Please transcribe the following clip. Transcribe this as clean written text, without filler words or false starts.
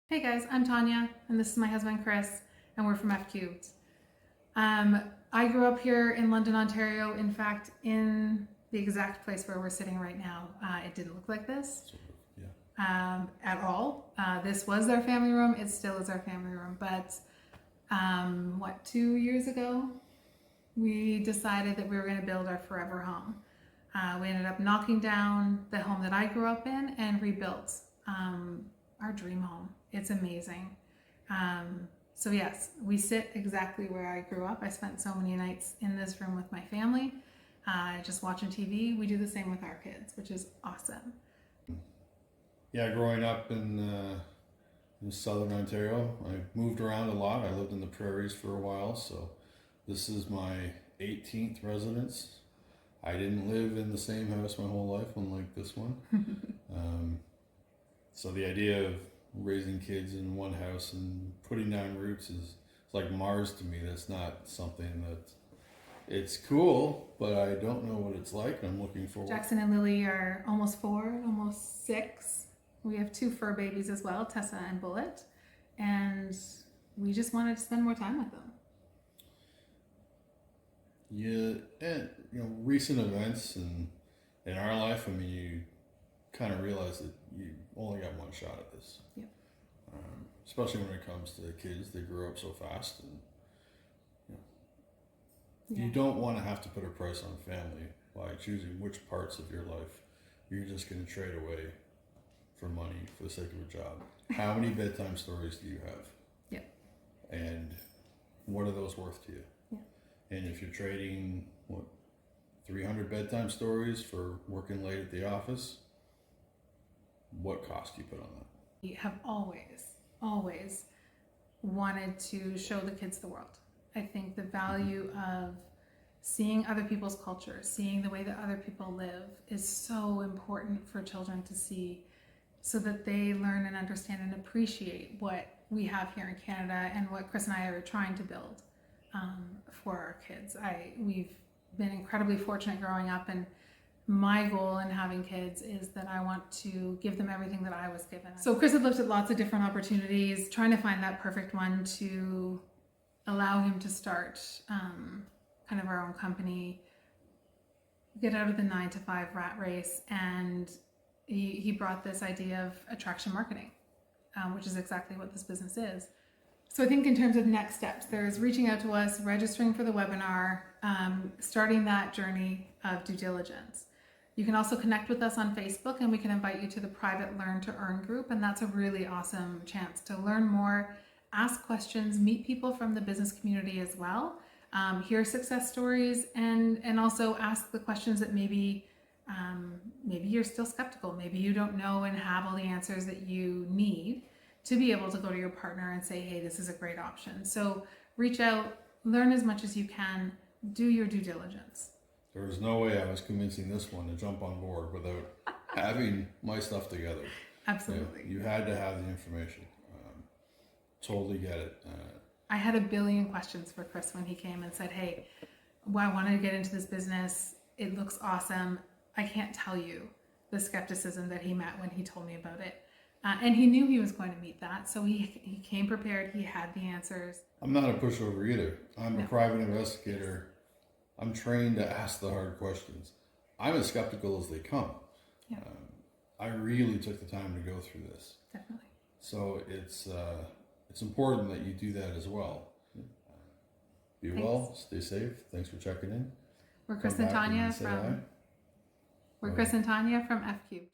Hey guys, I'm Tanya, and this is my husband Chris, and we're from F Cubed. I grew up here in London, Ontario. In fact, in the exact place where we're sitting right now. It didn't look like this at all. This was our family room. It still is our family room. But 2 years ago, we decided that we were going to build our forever home. We ended up knocking down the home that I grew up in and rebuilt our dream home. It's amazing. So yes, we sit exactly where I grew up. I spent so many nights in this room with my family, just watching TV. We do the same with our kids, which is awesome. Yeah, growing up in southern Ontario, I moved around a lot. I lived in the prairies for a while, so this is my 18th residence. I didn't live in the same house my whole life, unlike this one. So the idea of raising kids in one house and putting down roots is like Mars to me. That's not something that it's cool, but I don't know what it's like. I'm looking forward. Jackson and Lily are almost 4, almost 6. We have 2 fur babies as well, Tessa and Bullet, and we just wanted to spend more time with them. Yeah, and recent events in our life. I mean, you kind of realize that you only got one shot at this. Yep. Especially when it comes to kids, they grow up so fast, and you don't want to have to put a price on family by choosing which parts of your life you're just going to trade away for money for the sake of a job. How many bedtime stories do you have? Yeah. And what are those worth to you? Yeah. And if you're trading 300 bedtime stories for working late at the office, what cost do you put on that? We have always wanted to show the kids the world. I think the value of seeing other people's culture, seeing the way that other people live is so important for children to see, so that they learn and understand and appreciate what we have here in Canada and what Chris and I are trying to build for our kids. We've been incredibly fortunate growing up, and my goal in having kids is that I want to give them everything that I was given. So Chris had looked at lots of different opportunities, trying to find that perfect one to allow him to start kind of our own company, get out of the 9-to-5 rat race, and he brought this idea of attraction marketing, which is exactly what this business is. So I think in terms of next steps, there's reaching out to us, registering for the webinar, starting that journey of due diligence. You can also connect with us on Facebook, and we can invite you to the private Learn to Earn group, and that's a really awesome chance to learn more, ask questions, meet people from the business community as well, hear success stories, and also ask the questions that maybe you're still skeptical, maybe you don't know and have all the answers that you need to be able to go to your partner and say, hey, this is a great option. So reach out, learn as much as you can, do your due diligence. There was no way I was convincing this one to jump on board without having my stuff together. Absolutely. You had to have the information. Totally get it. I had a billion questions for Chris when he came and said, hey, I wanted to get into this business. It looks awesome. I can't tell you the skepticism that he met when he told me about it. And he knew he was going to meet that, so he came prepared. He had the answers. I'm not a pushover either. I'm a private investigator. I'm trained to ask the hard questions. I'm as skeptical as they come. Yeah. I really took the time to go through this. Definitely. So it's important that you do that as well. Be well, stay safe. Thanks for checking in. We're Chris and Tanya from F Cubed.